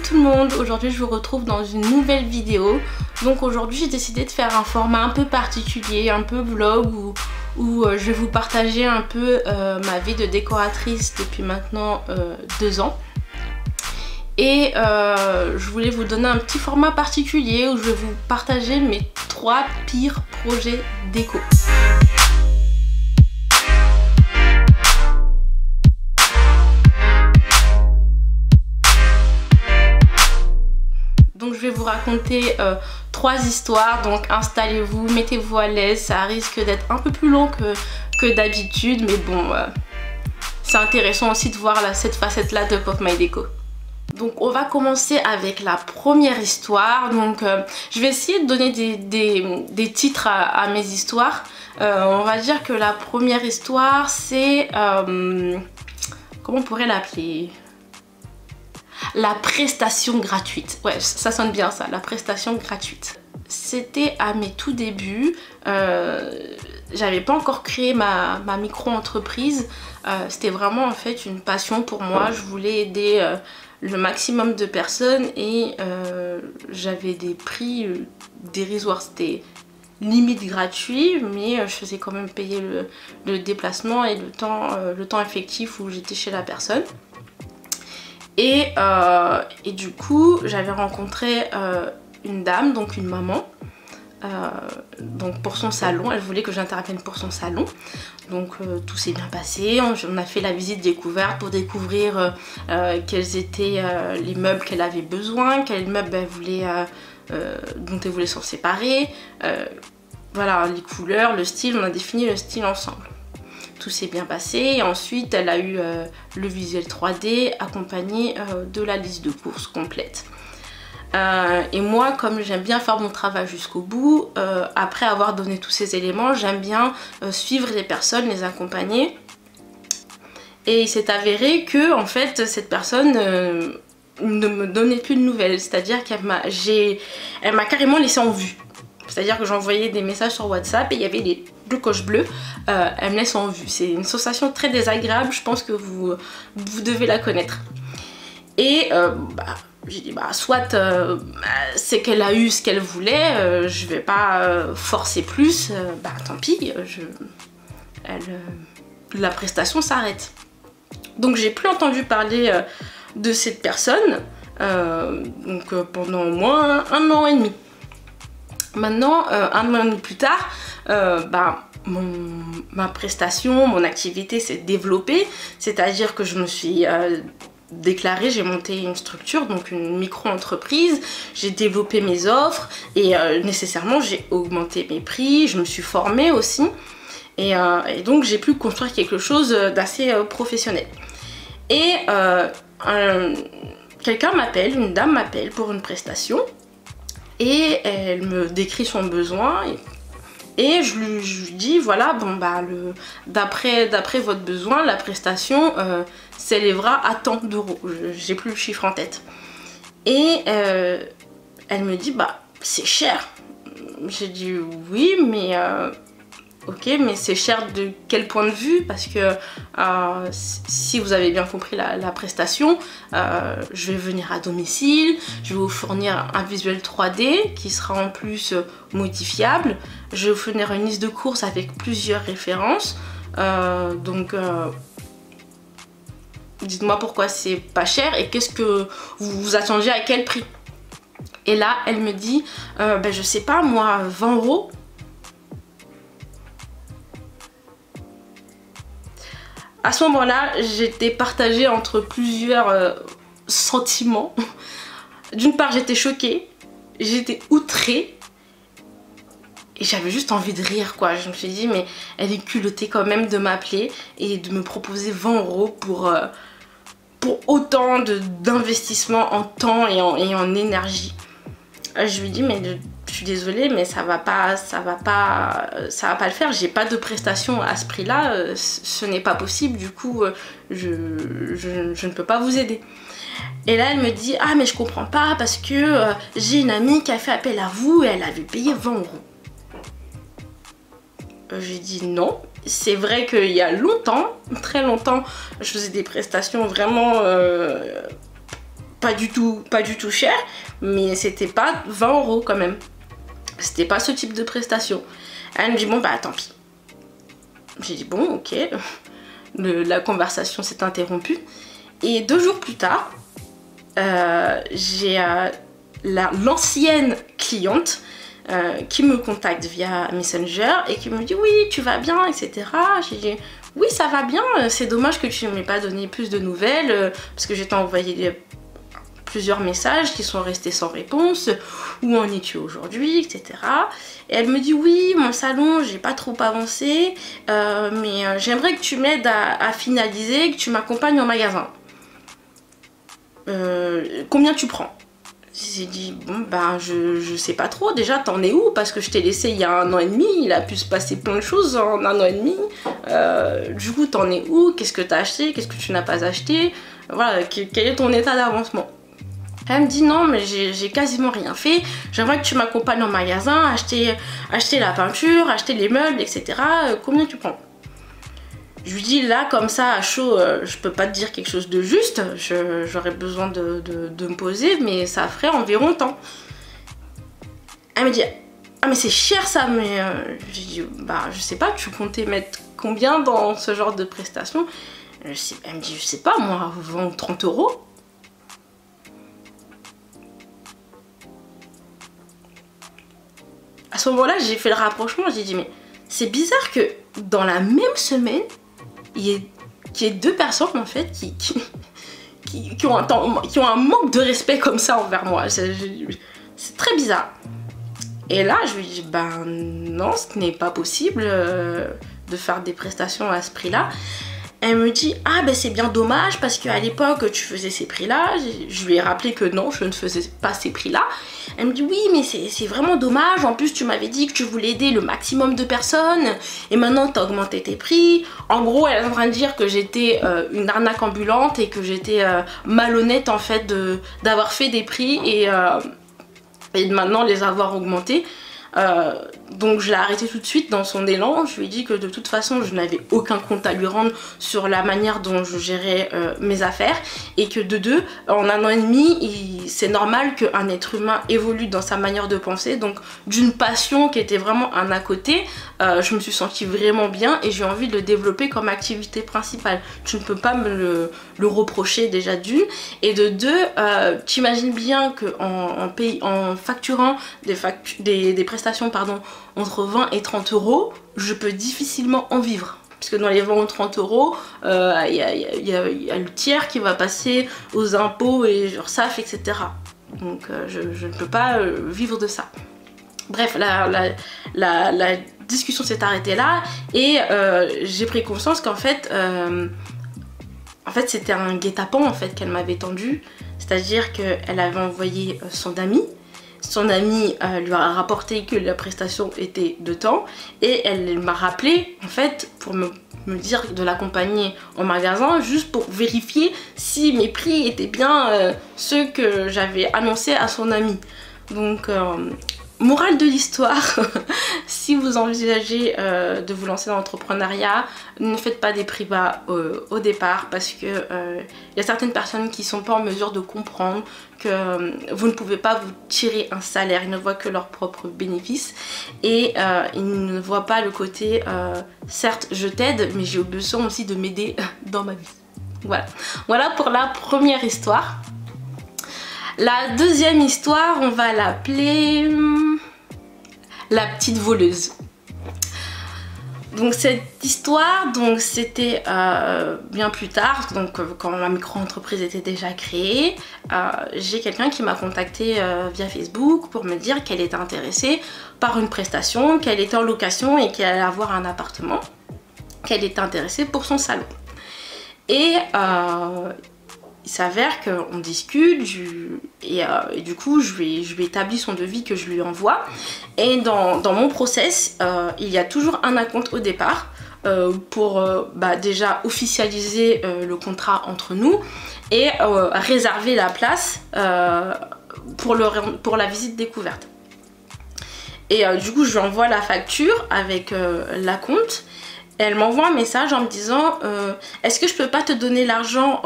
tout le monde, aujourd'hui je vous retrouve dans une nouvelle vidéo. Donc aujourd'hui j'ai décidé de faire un format un peu particulier, un peu vlog où je vais vous partager un peu ma vie de décoratrice depuis maintenant 2 ans. Et je voulais vous donner un petit format particulier où je vais vous partager mes 3 pires projets déco. Donc je vais vous raconter 3 histoires, donc installez-vous, mettez-vous à l'aise, ça risque d'être un peu plus long que d'habitude, mais bon, c'est intéressant aussi de voir cette facette-là de Pop My Déco. Donc on va commencer avec la première histoire. Donc je vais essayer de donner des titres à mes histoires. On va dire que la première histoire c'est... comment on pourrait l'appeler ? La prestation gratuite. Ouais, ça sonne bien ça, la prestation gratuite. C'était à mes tout débuts. J'avais pas encore créé ma micro-entreprise. C'était vraiment en fait une passion pour moi. Je voulais aider le maximum de personnes et j'avais des prix dérisoires. C'était limite gratuit, mais je faisais quand même payer le déplacement et le temps effectif où j'étais chez la personne. Et du coup, j'avais rencontré une dame, donc une maman, donc pour son salon. Elle voulait que j'intervienne pour son salon. Donc tout s'est bien passé. On a fait la visite découverte pour découvrir quels étaient les meubles qu'elle avait besoin, quels meubles dont elle voulait s'en séparer. Voilà, les couleurs, le style, on a défini le style ensemble. Tout s'est bien passé et ensuite elle a eu le visuel 3D accompagné de la liste de courses complète. Et moi, comme j'aime bien faire mon travail jusqu'au bout, après avoir donné tous ces éléments, j'aime bien suivre les personnes, les accompagner. Et il s'est avéré que en fait cette personne ne me donnait plus de nouvelles, c'est-à-dire qu'elle m'a carrément laissé en vue. C'est-à-dire que j'envoyais des messages sur WhatsApp et il y avait les 2 coches bleues, elle me laisse en vue. C'est une sensation très désagréable, je pense que vous devez la connaître. Et j'ai dit soit c'est qu'elle a eu ce qu'elle voulait, je vais pas forcer plus, tant pis, la prestation s'arrête. Donc j'ai plus entendu parler de cette personne pendant au moins 1 an et demi. Maintenant, 1 an et demi plus tard, ma prestation, mon activité s'est développée, c'est-à-dire que je me suis déclarée, j'ai monté une structure, donc une micro-entreprise, j'ai développé mes offres et nécessairement j'ai augmenté mes prix, je me suis formée aussi et donc j'ai pu construire quelque chose d'assez professionnel. Et quelqu'un m'appelle, une dame m'appelle pour une prestation. Et elle me décrit son besoin et je lui dis voilà, d'après votre besoin, la prestation s'élèvera à tant d'euros. J'ai plus le chiffre en tête. Et elle me dit c'est cher. J'ai dit oui, mais ok, mais c'est cher de quel point de vue? Parce que si vous avez bien compris la prestation, je vais venir à domicile, je vais vous fournir un visuel 3D qui sera en plus modifiable, je vais vous fournir une liste de courses avec plusieurs références, dites-moi pourquoi c'est pas cher et qu'est-ce que vous attendiez à quel prix? Et là, elle me dit, je sais pas moi, 20 euros. À ce moment-là, j'étais partagée entre plusieurs sentiments. D'une part, j'étais choquée, j'étais outrée et j'avais juste envie de rire quoi. Je me suis dit mais elle est culottée quand même de m'appeler et de me proposer 20 euros pour autant d'investissement en temps et en énergie. Je lui dis mais je suis désolée mais ça va pas le faire, j'ai pas de prestation à ce prix là, ce n'est pas possible, du coup je ne peux pas vous aider. Et là elle me dit ah mais je comprends pas parce que j'ai une amie qui a fait appel à vous et elle avait payé 20 euros. J'ai dit non, c'est vrai qu'il y a longtemps, très longtemps, je faisais des prestations vraiment pas du tout cher, mais c'était pas 20 € quand même. C'était pas ce type de prestation. Elle me dit bon bah tant pis. J'ai dit bon ok. La conversation s'est interrompue. Et 2 jours plus tard, j'ai l'ancienne cliente qui me contacte via Messenger et qui me dit oui tu vas bien, etc. J'ai dit oui ça va bien, c'est dommage que tu ne m'aies pas donné plus de nouvelles parce que je t'ai envoyé plusieurs messages qui sont restés sans réponse, où en es-tu aujourd'hui, etc. Et elle me dit oui mon salon j'ai pas trop avancé mais j'aimerais que tu m'aides à finaliser, que tu m'accompagnes en magasin. Combien tu prends? J'ai dit bon ben je sais pas trop, déjà t'en es où, parce que je t'ai laissé il y a 1 an et demi, il a pu se passer plein de choses en 1 an et demi, du coup t'en es où, qu'est-ce que t'as acheté, qu'est-ce que tu n'as pas acheté, voilà, quel est ton état d'avancement? Elle me dit non mais j'ai quasiment rien fait, j'aimerais que tu m'accompagnes en magasin, acheter la peinture, acheter les meubles, etc. Combien tu prends? Je lui dis là comme ça à chaud, je peux pas te dire quelque chose de juste, j'aurais besoin de me poser, mais ça ferait environ tant. Elle me dit ah mais c'est cher ça, mais j'ai dit bah je sais pas, tu comptais mettre combien dans ce genre de prestation? Elle me dit je sais pas moi, 20 ou 30 €. À ce moment-là j'ai fait le rapprochement, j'ai dit mais c'est bizarre que dans la même semaine il y ait 2 personnes en fait qui ont un manque de respect comme ça envers moi. C'est très bizarre. Et là je lui dis ben non ce n'est pas possible de faire des prestations à ce prix là. Elle me dit ah ben c'est bien dommage parce qu'à l'époque tu faisais ces prix là. Je lui ai rappelé que non je ne faisais pas ces prix là. Elle me dit oui mais c'est vraiment dommage, en plus tu m'avais dit que tu voulais aider le maximum de personnes et maintenant tu as augmenté tes prix. En gros elle est en train de dire que j'étais une arnaque ambulante et que j'étais malhonnête en fait d'avoir fait des prix et de maintenant les avoir augmentés. Donc je l'ai arrêté tout de suite dans son élan. Je lui ai dit que de toute façon je n'avais aucun compte à lui rendre sur la manière dont je gérais mes affaires et que de deux, en 1 an et demi, c'est normal qu'un être humain évolue dans sa manière de penser. Donc d'une passion qui était vraiment un à côté, je me suis sentie vraiment bien et j'ai envie de le développer comme activité principale. Tu ne peux pas me le reprocher déjà d'une, et de deux, t'imagines bien qu'en facturant des prestations pardon, entre 20 et 30 €, je peux difficilement en vivre. Parce que dans les 20 ou 30 €, il y a le tiers qui va passer aux impôts et URSSAF, etc. Donc je ne peux pas vivre de ça. Bref, la discussion s'est arrêtée là et j'ai pris conscience qu'en fait, c'était un guet-apens en fait qu'elle m'avait tendu. C'est-à-dire qu'elle avait envoyé son ami. Son ami lui a rapporté que la prestation était de temps et elle m'a rappelé en fait pour me dire de l'accompagner en magasin juste pour vérifier si mes prix étaient bien ceux que j'avais annoncés à son ami. Donc morale de l'histoire, si vous envisagez de vous lancer dans l'entrepreneuriat, ne faites pas des prix bas au départ parce que y a certaines personnes qui sont pas en mesure de comprendre que vous ne pouvez pas vous tirer un salaire, ils ne voient que leurs propres bénéfices et ils ne voient pas le côté certes je t'aide mais j'ai besoin aussi de m'aider dans ma vie. Voilà pour la première histoire. La deuxième histoire, on va l'appeler la petite voleuse. Donc cette histoire, c'était bien plus tard, donc quand ma micro-entreprise était déjà créée, j'ai quelqu'un qui m'a contacté via Facebook pour me dire qu'elle était intéressée par une prestation, qu'elle était en location et qu'elle allait avoir un appartement, qu'elle était intéressée pour son salon. Et il s'avère qu'on discute et du coup je lui établis son devis que je lui envoie et dans mon process il y a toujours un acompte au départ pour déjà officialiser le contrat entre nous et réserver la place pour la visite découverte. Et du coup je lui envoie la facture avec l'acompte. Elle m'envoie un message en me disant est-ce que je peux pas te donner l'argent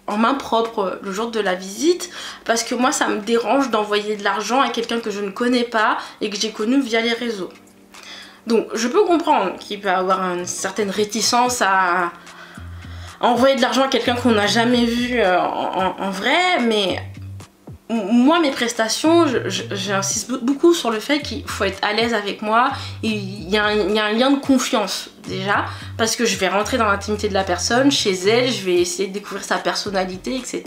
en main propre le jour de la visite, parce que moi ça me dérange d'envoyer de l'argent à quelqu'un que je ne connais pas et que j'ai connu via les réseaux. Donc je peux comprendre qu'il peut avoir une certaine réticence à envoyer de l'argent à quelqu'un qu'on n'a jamais vu en vrai, mais moi mes prestations, j'insiste beaucoup sur le fait qu'il faut être à l'aise avec moi. Il y a un lien de confiance déjà, parce que je vais rentrer dans l'intimité de la personne, chez elle, je vais essayer de découvrir sa personnalité, etc.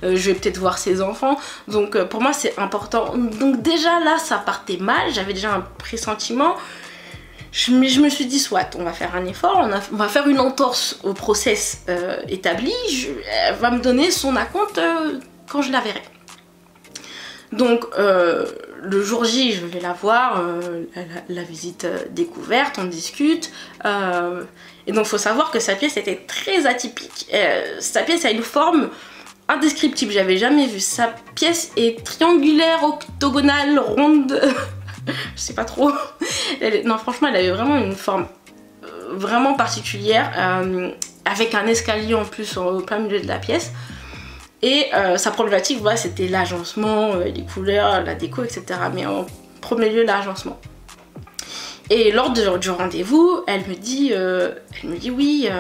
Je vais peut-être voir ses enfants, donc pour moi c'est important. Donc déjà là ça partait mal, j'avais déjà un pressentiment. Je me suis dit, soit on va faire un effort, on va faire une entorse au process établi, elle va me donner son acompte quand je la verrai. Donc le jour J, je vais la voir, la visite découverte, on discute. Et donc il faut savoir que sa pièce était très atypique. Sa pièce a une forme indescriptible, j'avais jamais vu. Sa pièce est triangulaire, octogonale, ronde, je sais pas trop. Non franchement elle avait vraiment une forme vraiment particulière, avec un escalier en plus au plein milieu de la pièce. Et sa problématique, voilà, c'était l'agencement, les couleurs, la déco, etc. Mais en premier lieu, l'agencement. Et lors du rendez-vous, elle me dit oui,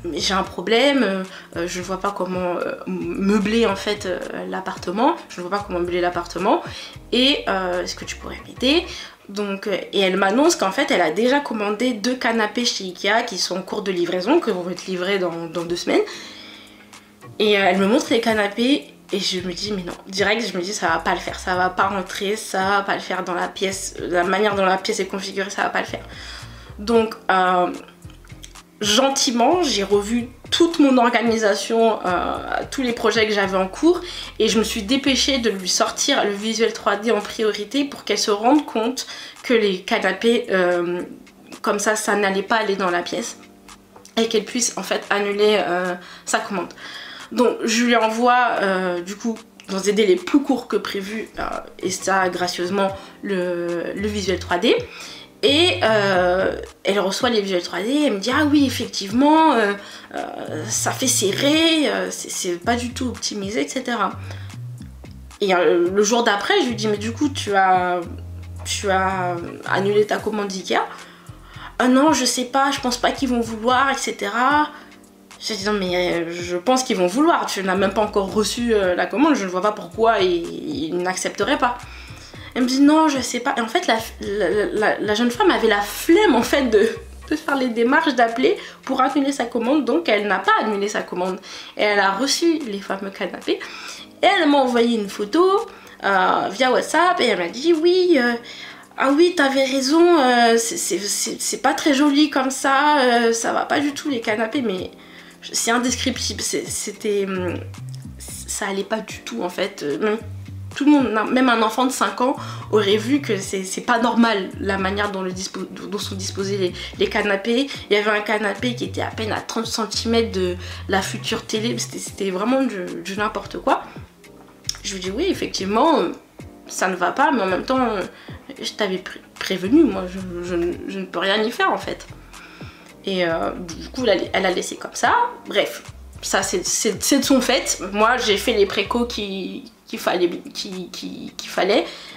mais j'ai un problème, je ne vois pas comment meubler en fait l'appartement. Je ne vois pas comment meubler l'appartement. Et est-ce que tu pourrais m'aider? Donc, et elle m'annonce qu'en fait, elle a déjà commandé 2 canapés chez Ikea qui sont en cours de livraison, qui vont être livrés dans 2 semaines. Et elle me montre les canapés et je me dis mais non, direct je me dis ça va pas le faire, ça va pas rentrer, ça va pas le faire dans la pièce, la manière dont la pièce est configurée, ça va pas le faire. Donc gentiment j'ai revu toute mon organisation, tous les projets que j'avais en cours, et je me suis dépêchée de lui sortir le visuel 3D en priorité pour qu'elle se rende compte que les canapés comme ça n'allait pas aller dans la pièce et qu'elle puisse en fait annuler sa commande. Donc je lui envoie du coup dans des délais plus courts que prévu, et ça gracieusement le visuel 3D. Et elle reçoit les visuels 3D, elle me dit ah oui effectivement ça fait serré, c'est pas du tout optimisé, etc. Et le jour d'après je lui dis mais du coup tu as annulé ta commande Ikea? Ah non je sais pas, je pense pas qu'ils vont vouloir, etc. J'ai dit non mais je pense qu'ils vont vouloir, tu n'as même pas encore reçu la commande, je ne vois pas pourquoi ils n'accepteraient pas. Elle me dit non je sais pas, et en fait la jeune femme avait la flemme en fait de faire les démarches, d'appeler pour annuler sa commande, donc elle n'a pas annulé sa commande. Et elle a reçu les fameux canapés et elle m'a envoyé une photo via WhatsApp et elle m'a dit oui, ah oui t'avais raison, c'est pas très joli comme ça, ça va pas du tout les canapés, mais c'est indescriptible, ça allait pas du tout en fait. Tout le monde, même un enfant de 5 ans aurait vu que c'est pas normal la manière dont sont disposés les canapés. Il y avait un canapé qui était à peine à 30 cm de la future télé, c'était vraiment du n'importe quoi. Je lui dis oui effectivement ça ne va pas, mais en même temps je t'avais prévenu, moi je ne peux rien y faire en fait. Et du coup elle a laissé comme ça. Bref, ça c'est de son fait. Moi j'ai fait les précaux qu'il fallait.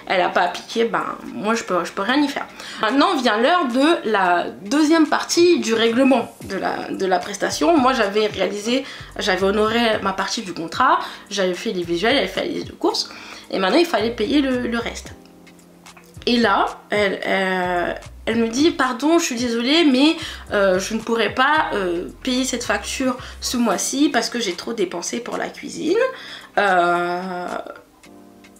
Elle n'a pas appliqué, ben moi je peux rien y faire. Maintenant vient l'heure de la deuxième partie du règlement de la prestation. Moi j'avais honoré ma partie du contrat, j'avais fait les visuels, j'avais fait les listes de courses, et maintenant il fallait payer le reste. Et là elle me dit pardon je suis désolée mais je ne pourrais pas payer cette facture ce mois-ci parce que j'ai trop dépensé pour la cuisine.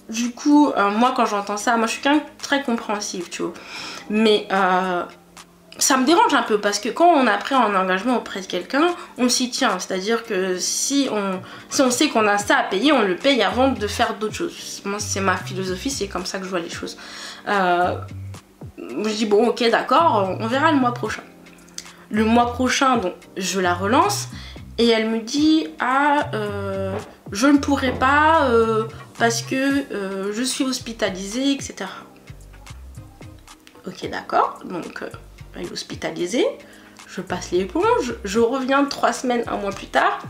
Du coup moi quand j'entends ça, moi je suis quelqu'un très compréhensif tu vois, mais ça me dérange un peu parce que quand on a pris un engagement auprès de quelqu'un, on s'y tient, c'est à dire que si on sait qu'on a ça à payer, on le paye avant de faire d'autres choses. Moi c'est ma philosophie, c'est comme ça que je vois les choses. Je dis bon ok d'accord, on verra le mois prochain. Le mois prochain donc je la relance et elle me dit ah je ne pourrai pas parce que je suis hospitalisée, etc. Ok d'accord, donc elle est hospitalisée, je passe l'éponge, je reviens 3 semaines, 1 mois plus tard.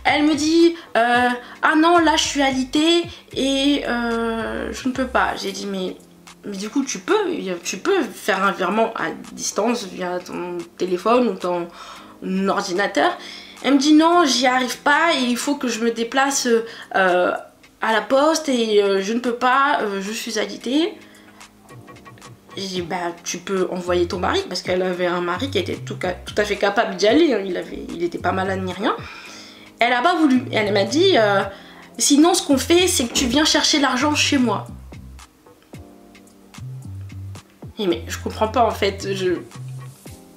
Elle me dit ah non, là je suis alitée et je ne peux pas. J'ai dit mais du coup tu peux faire un virement à distance via ton téléphone ou ton ordinateur. Elle me dit non, j'y arrive pas et il faut que je me déplace à la poste et je ne peux pas, je suis alitée. J'ai dit bah tu peux envoyer ton mari, parce qu'elle avait un mari qui était tout à fait capable d'y aller, hein. Il était pas malade ni rien. Elle a pas voulu, et elle m'a dit sinon ce qu'on fait c'est que tu viens chercher l'argent chez moi. Et mais je comprends pas en fait,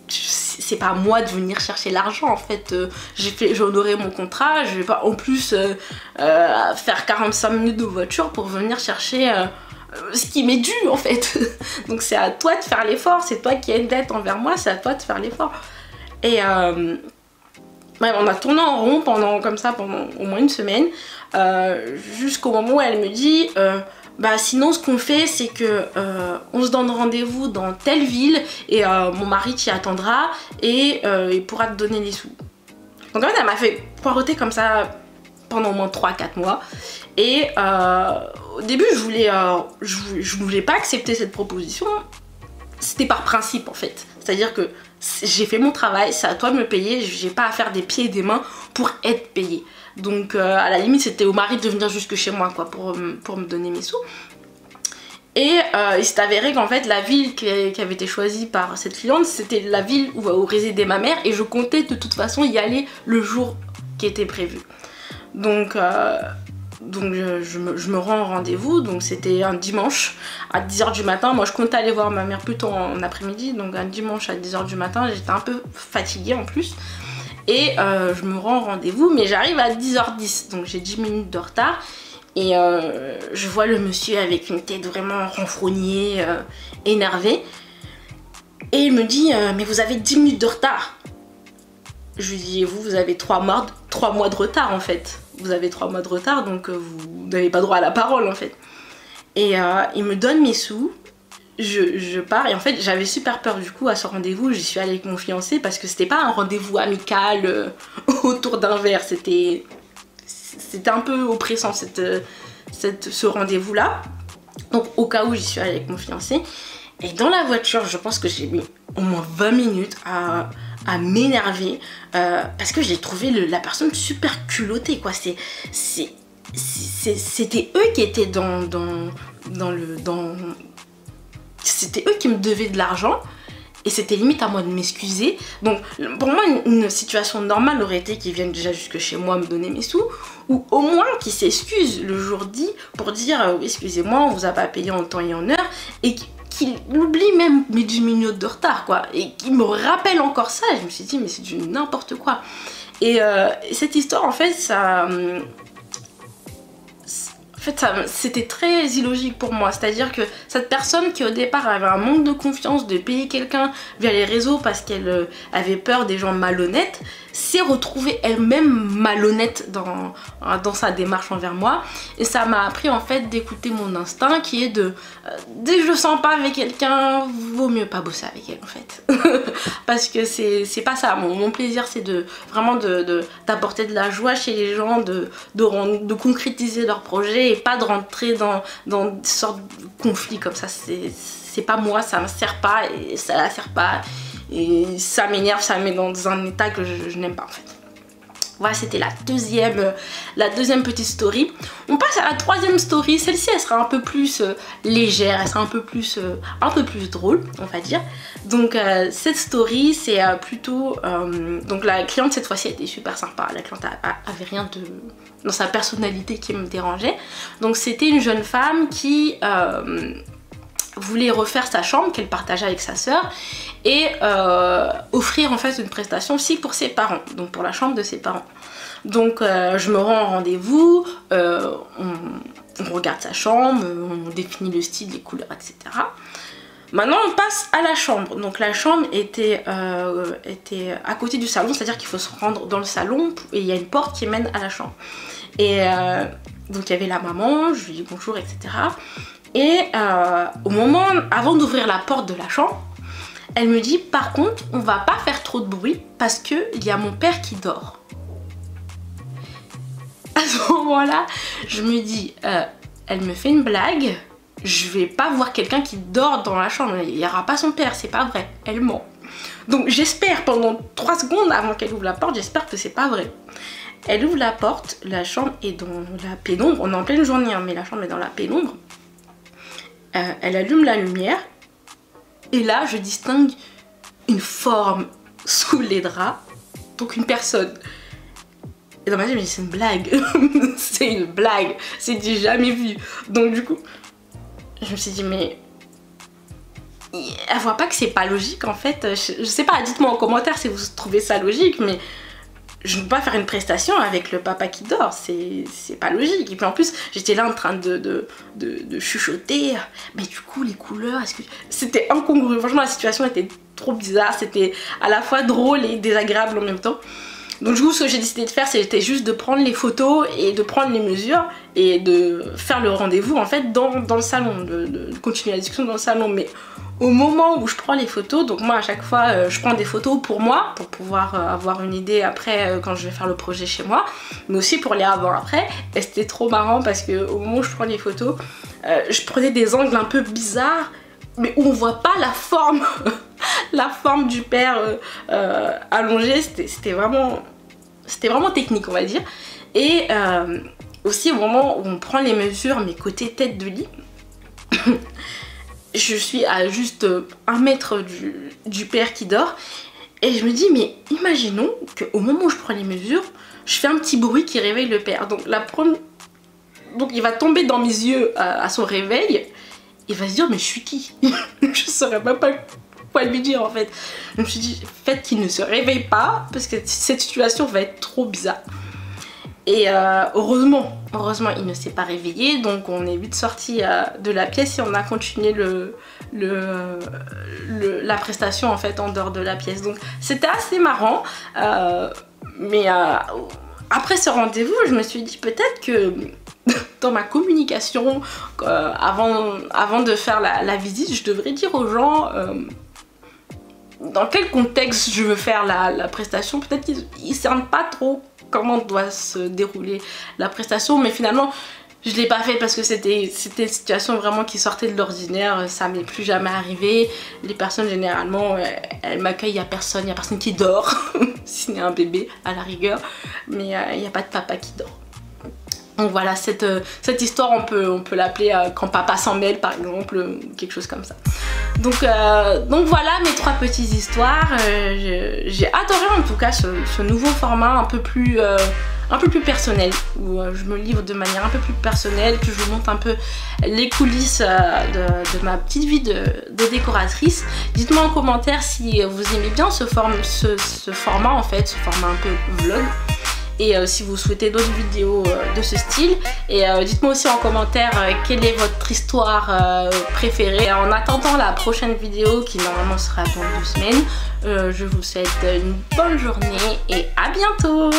c'est pas à moi de venir chercher l'argent en fait, j'ai honoré mon contrat, je vais pas en plus faire 45 minutes de voiture pour venir chercher ce qui m'est dû en fait. Donc c'est à toi de faire l'effort, c'est toi qui as une dette envers moi, c'est à toi de faire l'effort. Et ouais, on a tourné en rond pendant au moins 1 semaine, jusqu'au moment où elle me dit bah sinon ce qu'on fait c'est que on se donne rendez-vous dans telle ville et mon mari t'y attendra et il pourra te donner les sous. Donc en fait elle m'a fait poireauter comme ça pendant au moins 3-4 mois et au début je voulais pas accepter cette proposition. C'était par principe en fait, c'est à dire que j'ai fait mon travail, c'est à toi de me payer, j'ai pas à faire des pieds et des mains pour être payée. Donc à la limite c'était au mari de venir jusque chez moi quoi, pour me donner mes sous. Et il s'est avéré qu'en fait la ville qui avait été choisie par cette cliente, c'était la ville où résidait ma mère et je comptais de toute façon y aller le jour qui était prévu. Donc je me rends au rendez-vous, donc c'était un dimanche à 10 h du matin. Moi je comptais aller voir ma mère plutôt en après-midi, donc un dimanche à 10 h du matin, j'étais un peu fatiguée en plus. Et je me rends au rendez-vous, mais j'arrive à 10 h 10, donc j'ai 10 minutes de retard. Et je vois le monsieur avec une tête vraiment renfrognée, énervée. Et il me dit mais vous avez 10 minutes de retard. Je lui dis vous avez 3 mois de retard en fait. Vous avez 3 mois de retard, donc vous n'avez pas droit à la parole en fait. Et il me donne mes sous, je pars et en fait j'avais super peur du coup à ce rendez-vous. J'y suis allée avec mon fiancé parce que c'était pas un rendez-vous amical autour d'un verre, c'était un peu oppressant ce rendez-vous là. Donc au cas où j'y suis allée avec mon fiancé. Et dans la voiture je pense que j'ai mis au moins 20 minutes à m'énerver parce que j'ai trouvé la personne super culottée quoi. C'était eux qui étaient c'était eux qui me devaient de l'argent et c'était limite à moi de m'excuser. Donc pour moi une situation normale aurait été qu'ils viennent déjà jusque chez moi me donner mes sous, ou au moins qu'ils s'excusent le jour dit pour dire excusez-moi on vous a pas payé en temps et en heure, et qu'il oublie même mes 10 minutes de retard quoi, et qu'il me rappelle encore ça. Et je me suis dit mais c'est du n'importe quoi. Et cette histoire en fait c'était très illogique pour moi, c'est-à-dire que cette personne qui au départ avait un manque de confiance de payer quelqu'un via les réseaux parce qu'elle avait peur des gens malhonnêtes, s'est retrouvée elle-même malhonnête dans sa démarche envers moi. Et ça m'a appris en fait d'écouter mon instinct qui est dès que je le sens pas avec quelqu'un, vaut mieux pas bosser avec elle en fait. Parce que c'est pas ça, mon plaisir c'est vraiment d'apporter de la joie chez les gens, de concrétiser leurs projets et pas de rentrer dans des sortes de conflits comme ça. C'est pas moi, ça me sert pas et ça la sert pas. Et ça m'énerve, ça me met dans un état que je n'aime pas en fait. Voilà, c'était la deuxième petite story. On passe à la troisième story. Celle-ci, elle sera un peu plus légère, elle sera un peu plus drôle, on va dire. Donc cette story, c'est plutôt... donc la cliente, cette fois-ci, était super sympa. La cliente avait rien dans sa personnalité qui me dérangeait. Donc c'était une jeune femme qui... voulait refaire sa chambre qu'elle partageait avec sa sœur et offrir en fait une prestation aussi pour ses parents, donc pour la chambre de ses parents. Donc je me rends au rendez-vous, on regarde sa chambre, on définit le style, les couleurs, etc. Maintenant on passe à la chambre. Donc la chambre était à côté du salon, c'est à dire qu'il faut se rendre dans le salon et il y a une porte qui mène à la chambre. Et donc il y avait la maman, je lui dis bonjour, etc. Et au moment, avant d'ouvrir la porte de la chambre, Elle me dit par contre on va pas faire trop de bruit parce que il y a mon père qui dort. À ce moment-là, je me dis elle me fait une blague, je vais pas voir quelqu'un qui dort dans la chambre, il y aura pas son père, c'est pas vrai, elle ment. Donc j'espère pendant 3 secondes avant qu'elle ouvre la porte, j'espère que c'est pas vrai. Elle ouvre la porte, la chambre est dans la pénombre, on est en pleine journée hein, mais la chambre est dans la pénombre. Elle allume la lumière et là je distingue une forme sous les draps, donc une personne. Et dans ma tête je me dis c'est une blague, c'est une blague, c'est du jamais vu. Donc du coup je me suis dit mais elle voit pas que c'est pas logique en fait. Je sais pas, dites-moi en commentaire si vous trouvez ça logique, mais je ne peux pas faire une prestation avec le papa qui dort, c'est pas logique. Et puis en plus, j'étais là en train de chuchoter, mais du coup les couleurs, est-ce que... C'était incongru, franchement la situation était trop bizarre, c'était à la fois drôle et désagréable en même temps. Donc du coup ce que j'ai décidé de faire c'était juste de prendre les photos et de prendre les mesures et de faire le rendez-vous en fait dans le salon, de continuer la discussion dans le salon. Mais au moment où je prends les photos, donc moi à chaque fois je prends des photos pour moi, pour pouvoir avoir une idée après quand je vais faire le projet chez moi, mais aussi pour les avant après. Et c'était trop marrant parce que au moment où je prends les photos, je prenais des angles un peu bizarres, mais où on voit pas la forme, la forme du père allongé. C'était vraiment technique on va dire. Et aussi au moment où on prend les mesures, mes côtés tête de lit, je suis à juste 1 mètre du père qui dort et je me dis mais imaginons qu'au moment où je prends les mesures, je fais un petit bruit qui réveille le père. Donc donc il va tomber dans mes yeux à son réveil, il va se dire mais je suis qui? Je saurais même pas quoi lui dire en fait. Je me suis dit faites qu'il ne se réveille pas parce que cette situation va être trop bizarre. Et heureusement il ne s'est pas réveillé, donc on est vite sorti de la pièce et on a continué la prestation en fait en dehors de la pièce. Donc c'était assez marrant, mais après ce rendez-vous je me suis dit peut-être que dans ma communication avant de faire la visite, je devrais dire aux gens dans quel contexte je veux faire la prestation. Peut-être qu'ils cernent pas trop comment doit se dérouler la prestation, mais finalement je l'ai pas fait parce que c'était une situation vraiment qui sortait de l'ordinaire. Ça m'est plus jamais arrivé. Les personnes généralement elles m'accueillent, il y a personne qui dort si c'est un bébé à la rigueur, mais il n'y a pas de papa qui dort. Donc voilà, cette histoire on peut l'appeler quand papa s'en mêle par exemple, quelque chose comme ça. Donc voilà mes 3 petites histoires. J'ai adoré en tout cas ce nouveau format un peu plus personnel, où je me livre de manière un peu plus personnelle, que je vous montre un peu les coulisses de ma petite vie de décoratrice. Dites-moi en commentaire si vous aimez bien ce format en fait, ce format un peu vlog. Et si vous souhaitez d'autres vidéos de ce style. Et dites-moi aussi en commentaire quelle est votre histoire préférée. Et en attendant la prochaine vidéo qui normalement sera dans 2 semaines, je vous souhaite une bonne journée et à bientôt.